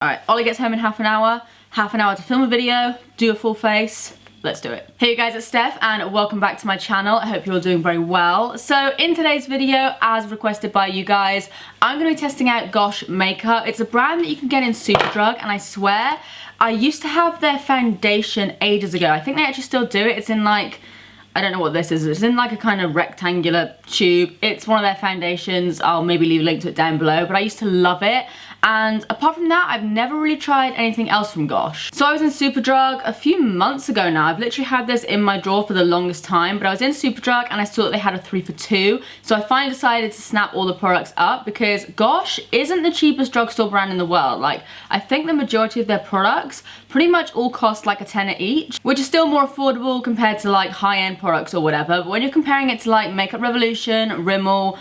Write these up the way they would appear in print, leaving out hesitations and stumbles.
Alright, Ollie gets home in half an hour to film a video, do a full face. Let's do it. Hey guys, it's Steph and welcome back to my channel. I hope you're all doing very well. So in today's video, as requested by you guys, I'm going to be testing out Gosh makeup. It's a brand that you can get in Superdrug, and I swear, I used to have their foundation ages ago. I think they actually still do it. It's in like, I don't know what this is. It's in like a kind of rectangular tube. It's one of their foundations. I'll maybe leave a link to it down below, but I used to love it. And apart from that, I've never really tried anything else from Gosh. So I was in Superdrug a few months ago now. I've literally had this in my drawer for the longest time, but I was in Superdrug and I saw that they had a 3 for 2. So I finally decided to snap all the products up because Gosh isn't the cheapest drugstore brand in the world. Like, I think the majority of their products pretty much all cost like a tenner each, which is still more affordable compared to like high-end products or whatever. But when you're comparing it to like Makeup Revolution, Rimmel,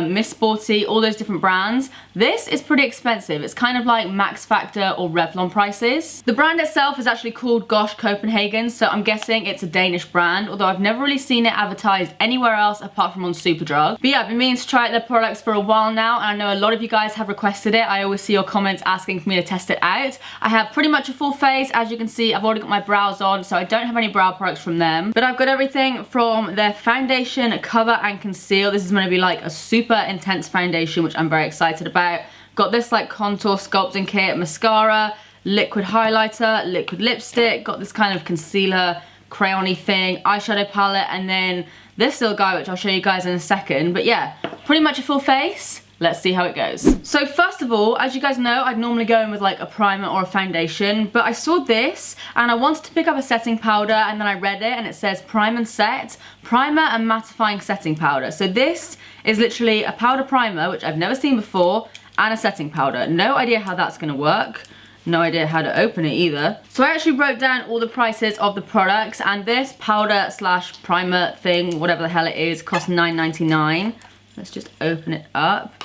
Miss Sporty, all those different brands, this is pretty expensive. It's kind of like Max Factor or Revlon prices. The brand itself is actually called Gosh Copenhagen, so I'm guessing it's a Danish brand, although I've never really seen it advertised anywhere else apart from on Superdrug. But yeah, I've been meaning to try out their products for a while now, and I know a lot of you guys have requested it. I always see your comments asking for me to test it out. I have pretty much a full face. As you can see, I've already got my brows on, so I don't have any brow products from them. But I've got everything from their foundation, cover, and conceal. This is going to be like a super intense foundation, which I'm very excited about. Got this like contour sculpting kit, mascara, liquid highlighter, liquid lipstick, got this kind of concealer crayon-y thing, eyeshadow palette, and then this little guy, which I'll show you guys in a second. But yeah, pretty much a full face. Let's see how it goes. So first of all, as you guys know, I'd normally go in with like a primer or a foundation, but I saw this and I wanted to pick up a setting powder, and then I read it and it says prime and set, primer and mattifying setting powder. So this is literally a powder primer, which I've never seen before, and a setting powder. No idea how that's gonna work. No idea how to open it either. So I actually wrote down all the prices of the products, and this powder slash primer thing, whatever the hell it is, costs $9.99. Let's just open it up.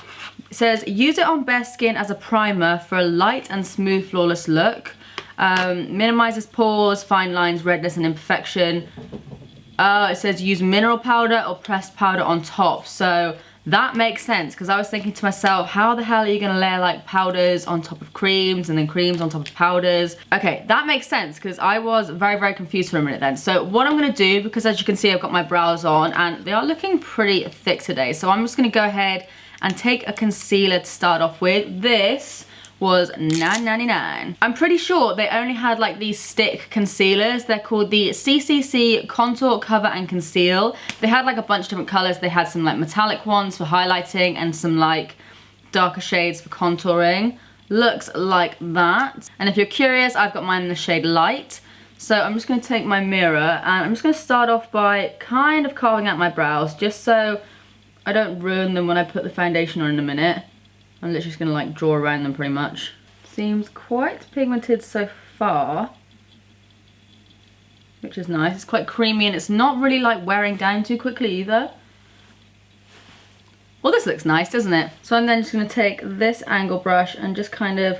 It says, use it on bare skin as a primer for a light and smooth flawless look. Minimizes pores, fine lines, redness, and imperfection. It says use mineral powder or pressed powder on top. So that makes sense, because I was thinking to myself, how the hell are you going to layer like powders on top of creams and then creams on top of powders? Okay, that makes sense, because I was very, very confused for a minute then. So what I'm going to do, because as you can see I've got my brows on and they are looking pretty thick today, so I'm just going to go ahead and take a concealer to start off with. This was $9.99. I'm pretty sure they only had like these stick concealers. They're called the CCC Contour, Cover, and Conceal. They had like a bunch of different colors. They had some like metallic ones for highlighting and some like darker shades for contouring. Looks like that. And if you're curious, I've got mine in the shade Light. So I'm just going to take my mirror and I'm just going to start off by kind of carving out my brows, just so I don't ruin them when I put the foundation on in a minute. I'm literally just going to like draw around them pretty much. Seems quite pigmented so far, which is nice. It's quite creamy and it's not really like wearing down too quickly either. Well, this looks nice, doesn't it? So I'm then just going to take this angle brush and just kind of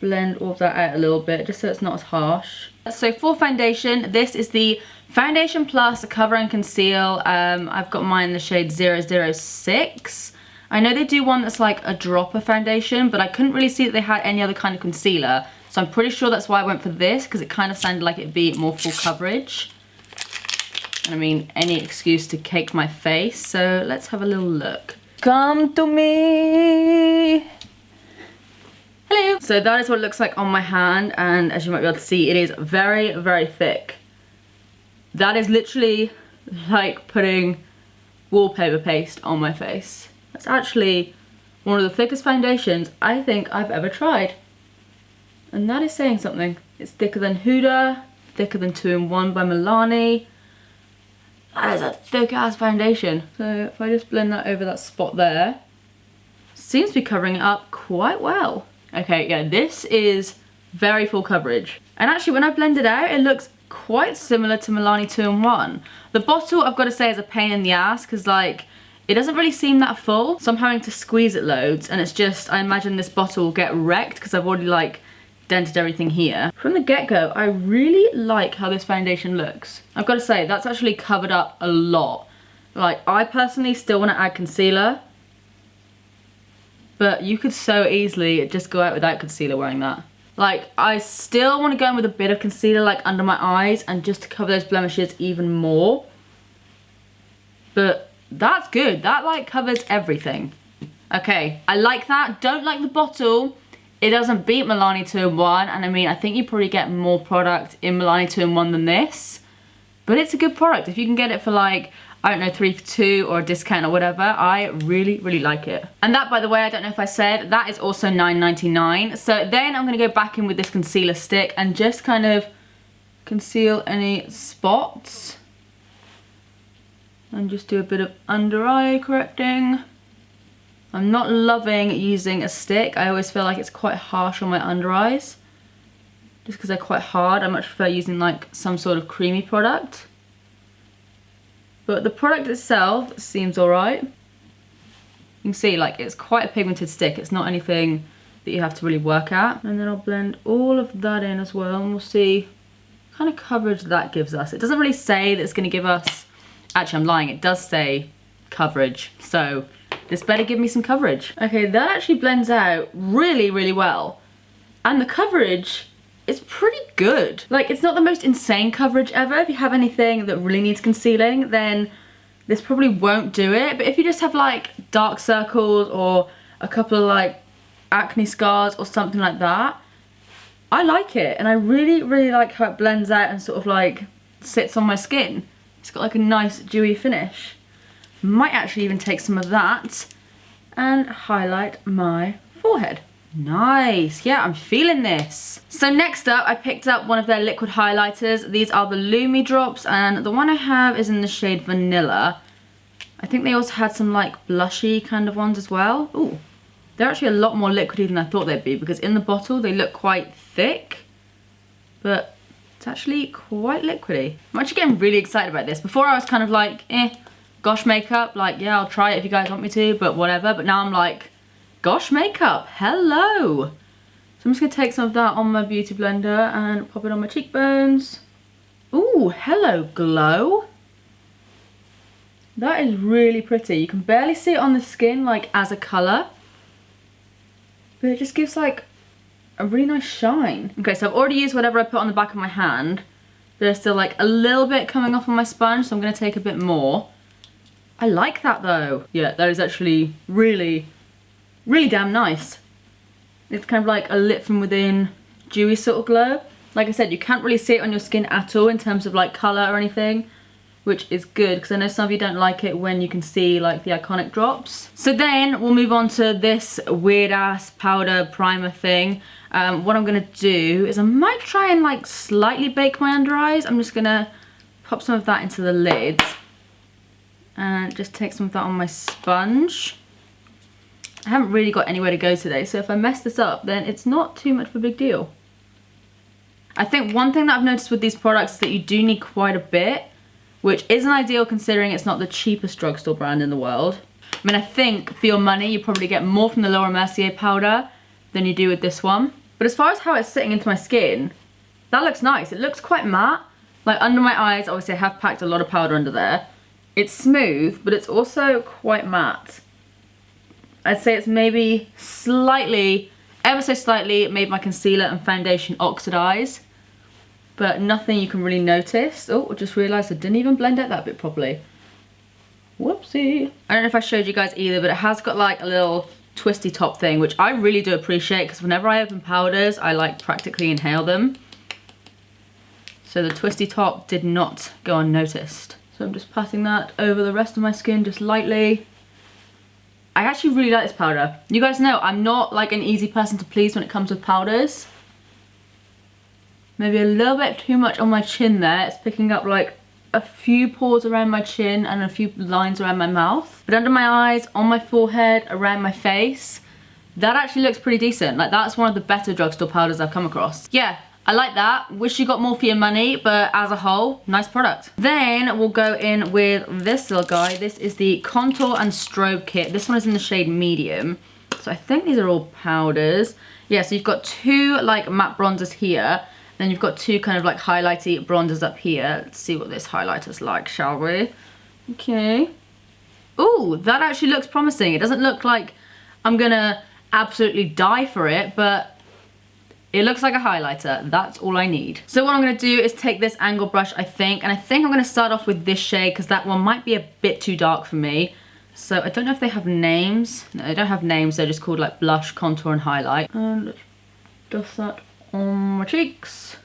blend all of that out a little bit, just so it's not as harsh. So for foundation, this is the Foundation Plus Cover and Conceal. I've got mine in the shade 006. I know they do one that's like a dropper foundation, but I couldn't really see that they had any other kind of concealer. So I'm pretty sure that's why I went for this, because it kind of sounded like it'd be more full coverage. And I mean, any excuse to cake my face. So let's have a little look. Come to me. Hello. So that is what it looks like on my hand. And as you might be able to see, it is very, very thick. That is literally like putting wallpaper paste on my face. That's actually one of the thickest foundations I think I've ever tried. And that is saying something. It's thicker than Huda, thicker than 2-in-1 by Milani. That is a thick ass foundation. So if I just blend that over that spot there, seems to be covering it up quite well. Okay, yeah, this is very full coverage. And actually when I blend it out, it looks quite similar to Milani 2-in-1. The bottle, I've got to say, is a pain in the ass, because like, it doesn't really seem that full, so I'm having to squeeze it loads, and it's just, I imagine this bottle will get wrecked because I've already like dented everything here. From the get-go, I really like how this foundation looks. I've got to say, that's actually covered up a lot. Like, I personally still want to add concealer, but you could so easily just go out without concealer wearing that. Like, I still want to go in with a bit of concealer like under my eyes and just to cover those blemishes even more. But that's good. That like covers everything. Okay, I like that. Don't like the bottle. It doesn't beat Milani 2-in-1, and I mean, I think you probably get more product in Milani 2-in-1 than this. But it's a good product. If you can get it for like, I don't know, 3 for 2 or a discount or whatever, I really, really like it. And that, by the way, I don't know if I said, that is also $9.99. So then I'm gonna go back in with this concealer stick and just kind of conceal any spots. And just do a bit of under eye correcting. I'm not loving using a stick. I always feel like it's quite harsh on my under eyes. Just because they're quite hard. I much prefer using like some sort of creamy product. But the product itself seems alright. You can see like it's quite a pigmented stick. It's not anything that you have to really work at. And then I'll blend all of that in as well, and we'll see what kind of coverage that gives us. It doesn't really say that it's going to give us... Actually, I'm lying. It does say coverage. So this better give me some coverage. Okay, that actually blends out really, really well. And the coverage is pretty good. Like, it's not the most insane coverage ever. If you have anything that really needs concealing, then this probably won't do it. But if you just have like dark circles or a couple of like acne scars or something like that, I like it. And I really, really like how it blends out and sort of like sits on my skin. It's got like a nice dewy finish. Might actually even take some of that and highlight my forehead. Nice, yeah, I'm feeling this. So next up, I picked up one of their liquid highlighters. These are the Lumi drops, and the one I have is in the shade Vanilla. I think they also had some like blushy kind of ones as well. Ooh, they're actually a lot more liquidy than I thought they'd be, because in the bottle they look quite thick, but it's actually quite liquidy. I'm actually getting really excited about this. Before I was kind of like, gosh makeup, like yeah, I'll try it if you guys want me to, but whatever. But now I'm like, gosh makeup, hello. So I'm just gonna take some of that on my beauty blender and pop it on my cheekbones. Ooh, hello glow. That is really pretty. You can barely see it on the skin like as a colour, but it just gives like a really nice shine. Okay, so I've already used whatever I put on the back of my hand. There's still like a little bit coming off on my sponge, so I'm gonna take a bit more. I like that though. Yeah, that is actually really, really damn nice. It's kind of like a lit from within, dewy sort of glow. Like I said, you can't really see it on your skin at all in terms of like colour or anything, which is good because I know some of you don't like it when you can see like the iconic drops. So then we'll move on to this weird ass powder primer thing. What I'm gonna do is I might try and like slightly bake my under eyes. I'm just gonna pop some of that into the lids and just take some of that on my sponge. I haven't really got anywhere to go today, so if I mess this up, then it's not too much of a big deal. I think one thing that I've noticed with these products is that you do need quite a bit, which isn't ideal considering it's not the cheapest drugstore brand in the world. I mean, I think for your money, you probably get more from the Laura Mercier powder than you do with this one. But as far as how it's sitting into my skin, that looks nice. It looks quite matte. Like under my eyes, obviously I have packed a lot of powder under there. It's smooth, but it's also quite matte. I'd say it's maybe slightly, ever so slightly, made my concealer and foundation oxidize, but nothing you can really notice. Oh, I just realised I didn't even blend out that bit properly. Whoopsie. I don't know if I showed you guys either, but it has got like a little twisty top thing, which I really do appreciate because whenever I open powders, I like practically inhale them. So the twisty top did not go unnoticed. So I'm just patting that over the rest of my skin just lightly. I actually really like this powder. You guys know I'm not like an easy person to please when it comes with powders. Maybe a little bit too much on my chin there. It's picking up like a few pores around my chin and a few lines around my mouth. But under my eyes, on my forehead, around my face, that actually looks pretty decent. Like that's one of the better drugstore powders I've come across. Yeah, I like that. Wish you got more for your money, but as a whole, nice product. Then we'll go in with this little guy. This is the Contour and Strobe Kit. This one is in the shade Medium. So I think these are all powders. Yeah, so you've got two like matte bronzers here. Then you've got two kind of like highlighty bronzers up here. Let's see what this highlighter's like, shall we? Okay. Ooh, that actually looks promising. It doesn't look like I'm gonna absolutely die for it, but it looks like a highlighter. That's all I need. So what I'm gonna do is take this angle brush, I think I'm gonna start off with this shade because that one might be a bit too dark for me. So I don't know if they have names. No, they don't have names. They're just called like blush, contour, and highlight. And let's dust that on my cheeks.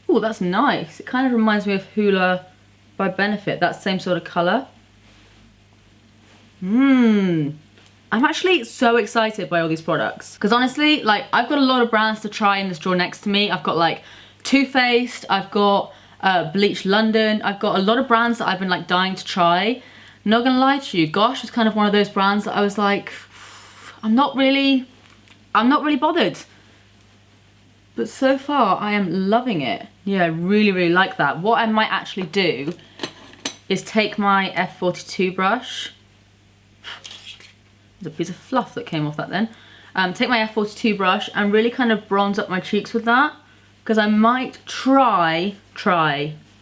Oh, that's nice. It kind of reminds me of Hoola by Benefit, that same sort of colour. I'm actually so excited by all these products. Because honestly, like, I've got a lot of brands to try in this drawer next to me. I've got like Too Faced, I've got Bleach London. I've got a lot of brands that I've been like dying to try. Not gonna lie to you, Gosh was kind of one of those brands that I was like, I'm not really bothered. But so far, I am loving it. Yeah, I really, really like that. What I might actually do is take my F42 brush. There's a piece of fluff that came off that then. Take my F42 brush and really kind of bronze up my cheeks with that. Because I might try,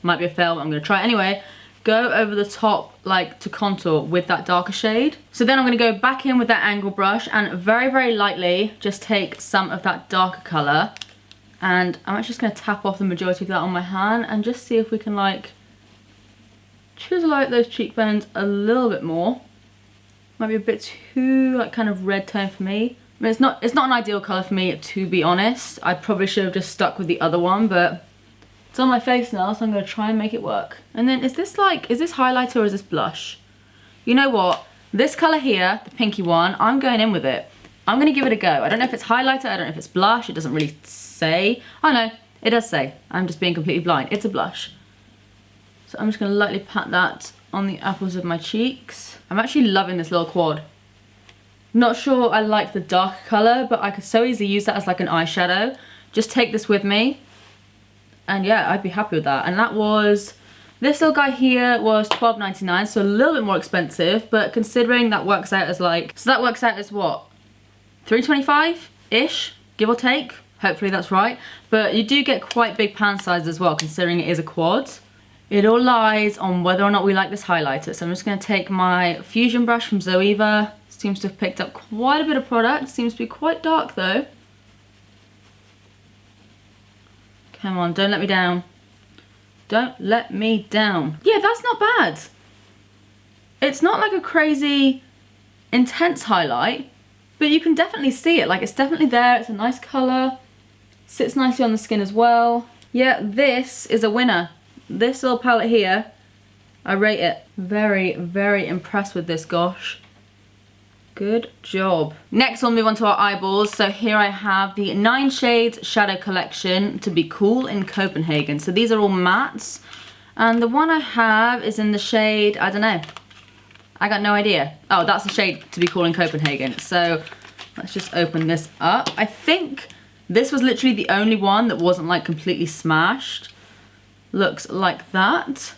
might be a fail, but I'm gonna try it anyway, go over the top like to contour with that darker shade. So then I'm gonna go back in with that angle brush and very, very lightly just take some of that darker color. And I'm actually just gonna tap off the majority of that on my hand and just see if we can like chisel out those cheekbones a little bit more. Might be a bit too like kind of red tone for me. I mean, it's not an ideal colour for me, to be honest. I probably should have just stuck with the other one, but it's on my face now, so I'm going to try and make it work. And then is this highlighter or is this blush? You know what? This colour here, the pinky one, I'm going in with it. I'm going to give it a go. I don't know if it's highlighter, I don't know if it's blush. It doesn't really say. Oh no, it does say. I'm just being completely blind. It's a blush. So I'm just going to lightly pat that on the apples of my cheeks. I'm actually loving this little quad. Not sure I like the dark colour, but I could so easily use that as like an eyeshadow. Just take this with me. And yeah, I'd be happy with that. And that was, this little guy here was $12.99, so a little bit more expensive, but considering that works out as like, so that works out as what? $3.25-ish, give or take. Hopefully that's right. But you do get quite big pan sizes as well, considering it is a quad. It all lies on whether or not we like this highlighter. So I'm just going to take my Fusion brush from Zoeva. Seems to have picked up quite a bit of product. Seems to be quite dark though. Come on, don't let me down. Don't let me down. Yeah, that's not bad. It's not like a crazy intense highlight, but you can definitely see it. Like, it's definitely there. It's a nice colour. Sits nicely on the skin as well. Yeah, this is a winner. This little palette here, I rate it. Very, very impressed with this, Gosh. Good job. Next we'll move on to our eyeballs. So here I have the 9 Shades Shadow Collection to be cool in Copenhagen. So these are all mattes. And the one I have is in the shade, I don't know. I got no idea. Oh, that's the shade to be cool in Copenhagen. So let's just open this up. I think this was literally the only one that wasn't like completely smashed. Looks like that.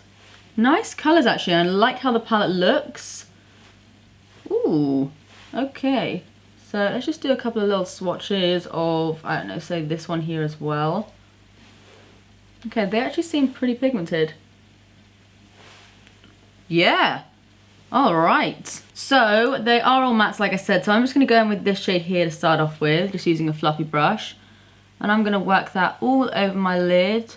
Nice colours actually. I like how the palette looks. Ooh. Okay, so let's just do a couple of little swatches of, I don't know, say this one here as well. Okay, they actually seem pretty pigmented. Yeah, all right. So they are all mattes, like I said, so I'm just gonna go in with this shade here to start off with, just using a fluffy brush. And I'm gonna work that all over my lid,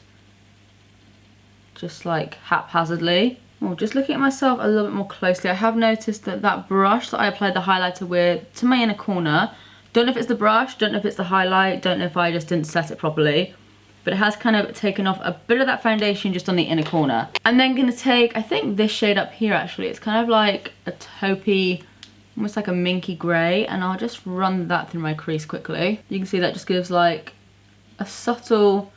just like haphazardly. Oh, just looking at myself a little bit more closely, I have noticed that that brush that I applied the highlighter with to my inner corner, don't know if it's the brush, don't know if it's the highlight, don't know if I just didn't set it properly, but it has kind of taken off a bit of that foundation just on the inner corner. I'm then going to take, I think this shade up here actually, it's kind of like a taupey, almost like a minky grey, and I'll just run that through my crease quickly. You can see that just gives like a subtle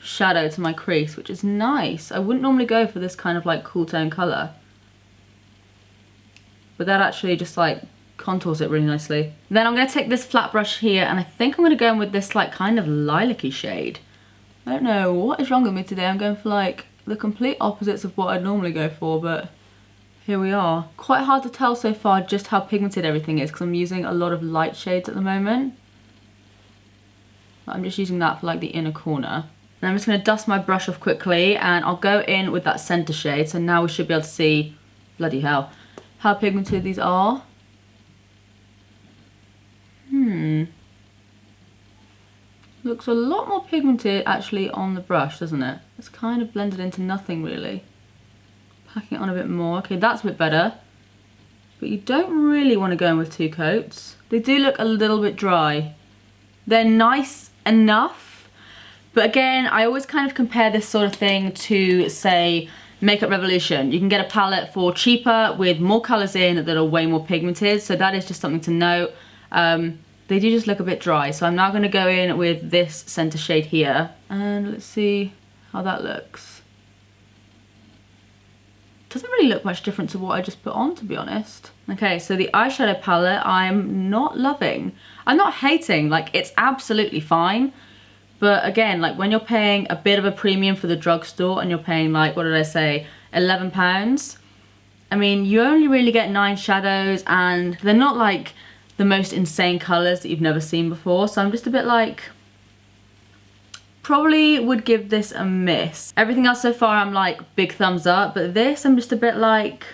shadow to my crease, which is nice. I wouldn't normally go for this kind of like cool tone colour, but that actually just like contours it really nicely. Then I'm going to take this flat brush here and I think I'm going to go in with this like kind of lilac-y shade. I don't know what is wrong with me today. I'm going for like the complete opposites of what I'd normally go for, but here we are. Quite hard to tell so far just how pigmented everything is because I'm using a lot of light shades at the moment. But I'm just using that for like the inner corner. And I'm just going to dust my brush off quickly and I'll go in with that centre shade. So now we should be able to see, bloody hell, how pigmented these are. Looks a lot more pigmented actually on the brush, doesn't it? It's kind of blended into nothing really. Packing it on a bit more. Okay, that's a bit better. But you don't really want to go in with 2 coats. They do look a little bit dry. They're nice enough. But again, I always kind of compare this sort of thing to, say, Makeup Revolution. You can get a palette for cheaper with more colours in that are way more pigmented. So that is just something to note. They do just look a bit dry. So I'm now going to go in with this centre shade here. And let's see how that looks. Doesn't really look much different to what I just put on, to be honest. Okay, so the eyeshadow palette I'm not loving. I'm not hating, like it's absolutely fine. But again, like when you're paying a bit of a premium for the drugstore and you're paying like, what did I say, £11. I mean, you only really get 9 shadows and they're not like the most insane colours that you've never seen before. So I'm just a bit like, probably would give this a miss. Everything else so far I'm like big thumbs up, but this I'm just a bit like,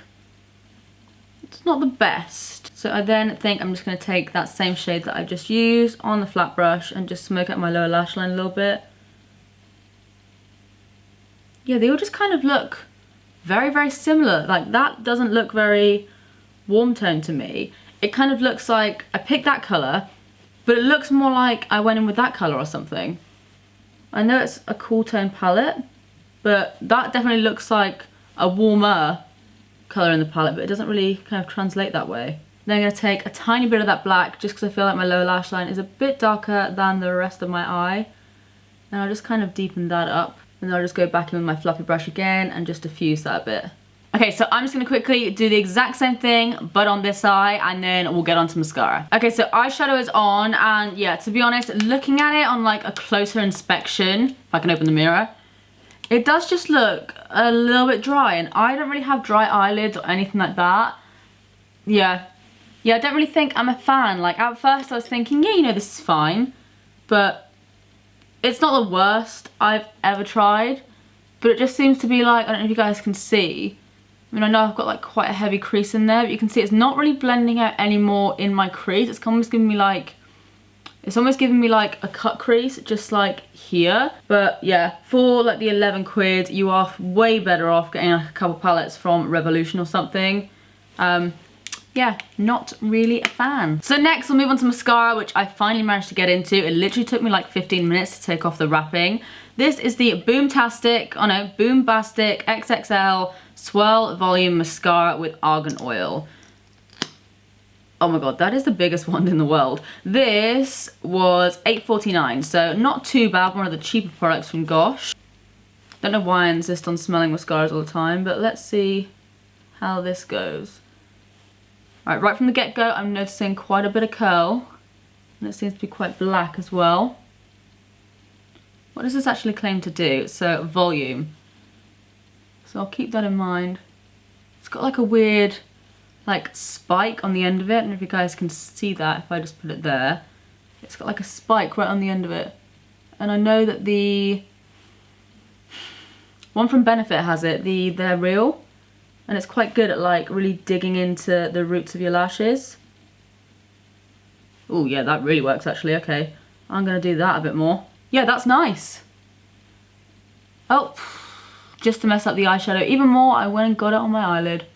it's not the best. So I then think I'm just going to take that same shade that I just used on the flat brush and just smoke out my lower lash line a little bit. Yeah, they all just kind of look very, very similar. Like that doesn't look very warm tone to me. It kind of looks like I picked that colour, but it looks more like I went in with that colour or something. I know it's a cool tone palette, but that definitely looks like a warmer colour in the palette, but it doesn't really kind of translate that way. Then I'm going to take a tiny bit of that black just because I feel like my lower lash line is a bit darker than the rest of my eye. And I'll just kind of deepen that up. And then I'll just go back in with my fluffy brush again and just diffuse that a bit. Okay, so I'm just going to quickly do the exact same thing, but on this eye, and then we'll get on to mascara. Okay, so eyeshadow is on, and yeah, to be honest, looking at it on like a closer inspection, if I can open the mirror, it does just look a little bit dry, and I don't really have dry eyelids or anything like that. Yeah, I don't really think I'm a fan. Like at first I was thinking, yeah, you know, this is fine, but it's not the worst I've ever tried, but it just seems to be like, I don't know if you guys can see, I mean, I know I've got like quite a heavy crease in there, but you can see it's not really blending out anymore in my crease. It's almost giving me like, a cut crease, just like here. But yeah, for like the 11 quid, you are way better off getting like a couple palettes from Revolution or something. Yeah, not really a fan. So next we'll move on to mascara, which I finally managed to get into. It literally took me like 15 minutes to take off the wrapping. This is the Boombastic XXL Swirl Volume Mascara with Argan Oil. Oh my god, that is the biggest one in the world. This was £8.49, so not too bad, one of the cheaper products from Gosh. Don't know why I insist on smelling mascaras all the time, but let's see how this goes. Alright, right from the get-go, I'm noticing quite a bit of curl, and it seems to be quite black as well. What does this actually claim to do? So, volume. So I'll keep that in mind. It's got like a weird, like, spike on the end of it. I don't know if you guys can see that if I just put it there. It's got like a spike right on the end of it. And I know that the one from Benefit has it, They're Real. And it's quite good at like really digging into the roots of your lashes. Oh yeah, that really works actually, okay. I'm gonna do that a bit more. Yeah, that's nice. Oh, just to mess up the eyeshadow even more, I went and got it on my eyelid.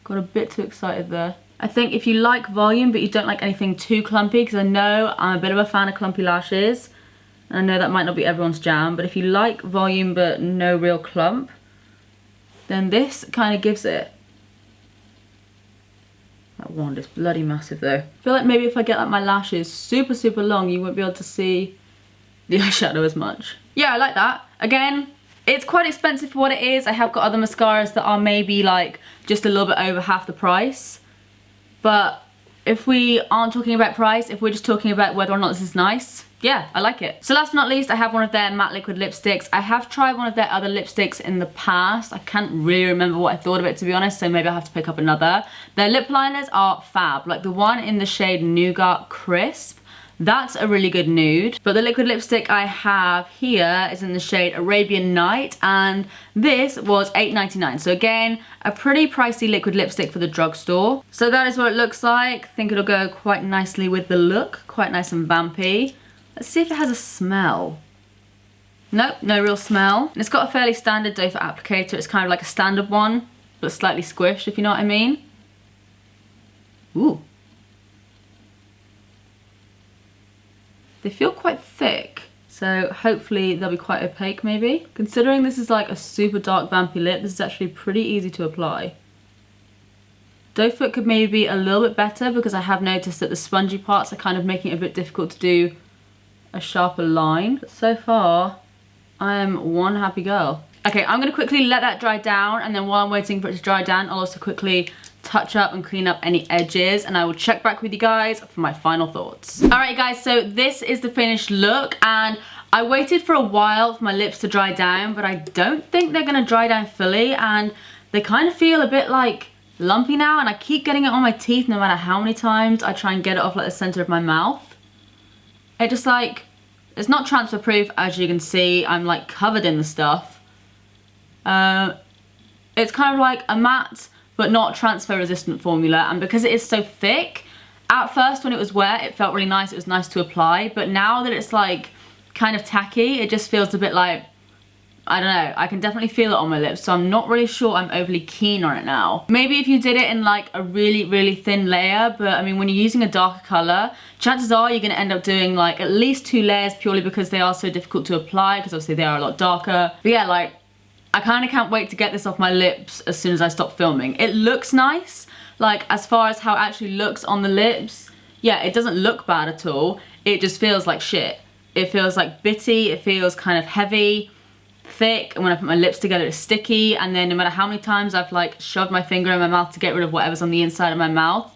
Got a bit too excited there. I think if you like volume but you don't like anything too clumpy, because I know I'm a bit of a fan of clumpy lashes, and I know that might not be everyone's jam, but if you like volume but no real clump, then this kind of gives it. That wand is bloody massive though. I feel like maybe if I get like my lashes super, super long, you won't be able to see the eyeshadow as much. Yeah, I like that. Again, it's quite expensive for what it is. I have got other mascaras that are maybe like just a little bit over half the price. But if we aren't talking about price, if we're just talking about whether or not this is nice, yeah, I like it. So last but not least, I have one of their matte liquid lipsticks. I have tried one of their other lipsticks in the past. I can't really remember what I thought of it, to be honest, so maybe I'll have to pick up another. Their lip liners are fab. Like the one in the shade Nougat Crisp, That's a really good nude. But the liquid lipstick I have here is in the shade Arabian Night, and this was $8.99. So again, a pretty pricey liquid lipstick for the drugstore. So that is what it looks like. I think it'll go quite nicely with the look, quite nice and vampy. Let's see if it has a smell. Nope, no real smell. And it's got a fairly standard doe foot applicator. It's kind of like a standard one, but slightly squished, if you know what I mean. Ooh. They feel quite thick, so hopefully they'll be quite opaque maybe. Considering this is like a super dark vampy lip, this is actually pretty easy to apply. Doe foot could maybe be a little bit better because I have noticed that the spongy parts are kind of making it a bit difficult to do a sharper line. But so far, I am one happy girl. Okay, I'm gonna quickly let that dry down, and then while I'm waiting for it to dry down, I'll also quickly touch up and clean up any edges, and I will check back with you guys for my final thoughts. Alright guys, so this is the finished look, and I waited for a while for my lips to dry down, but I don't think they're gonna dry down fully, and they kind of feel a bit like lumpy now, and I keep getting it on my teeth no matter how many times I try and get it off like the center of my mouth. It just like, it's not transfer proof, as you can see. I'm like covered in the stuff. It's kind of like a matte but not transfer resistant formula, and because it is so thick, at first when it was wet it felt really nice, it was nice to apply, but now that it's like kind of tacky, it just feels a bit like, I don't know, I can definitely feel it on my lips, so I'm not really sure I'm overly keen on it now. Maybe if you did it in like a really thin layer, but I mean when you're using a darker colour, chances are you're going to end up doing like at least 2 layers purely because they are so difficult to apply, because obviously they are a lot darker. But yeah, like I kind of can't wait to get this off my lips as soon as I stop filming. It looks nice, like as far as how it actually looks on the lips, yeah, it doesn't look bad at all. It just feels like shit. It feels like bitty, it feels kind of heavy, thick, and when I put my lips together it's sticky, and then no matter how many times I've like shoved my finger in my mouth to get rid of whatever's on the inside of my mouth,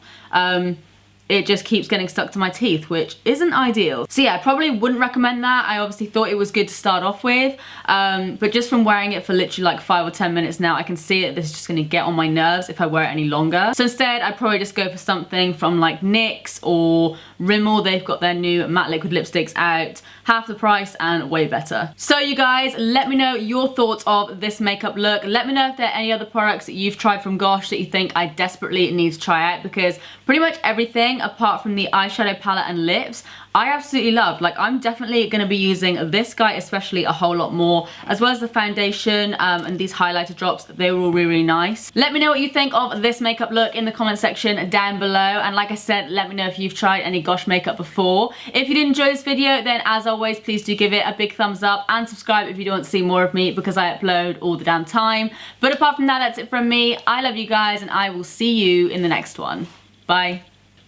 it just keeps getting stuck to my teeth, which isn't ideal. So yeah, I probably wouldn't recommend that. I obviously thought it was good to start off with, but just from wearing it for literally like 5 or 10 minutes now, I can see that this is just gonna get on my nerves if I wear it any longer. So instead, I'd probably just go for something from like NYX or Rimmel. They've got their new matte liquid lipsticks out, half the price and way better. So you guys, let me know your thoughts of this makeup look. Let me know if there are any other products that you've tried from Gosh that you think I desperately need to try out, because pretty much everything apart from the eyeshadow palette and lips, I absolutely love. Like I'm definitely going to be using this guy especially a whole lot more, as well as the foundation and these highlighter drops. They were all really nice. Let me know what you think of this makeup look in the comment section down below, and like I said, let me know if you've tried any Gosh makeup before. If you did enjoy this video, then as always, please do give it a big thumbs up and subscribe if you don't want to see more of me, because I upload all the damn time. But apart from that, that's it from me. I love you guys, and I will see you in the next one. Bye.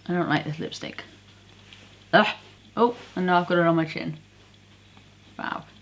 I don't like this lipstick. Ugh. Oh, and now I've got it on my chin.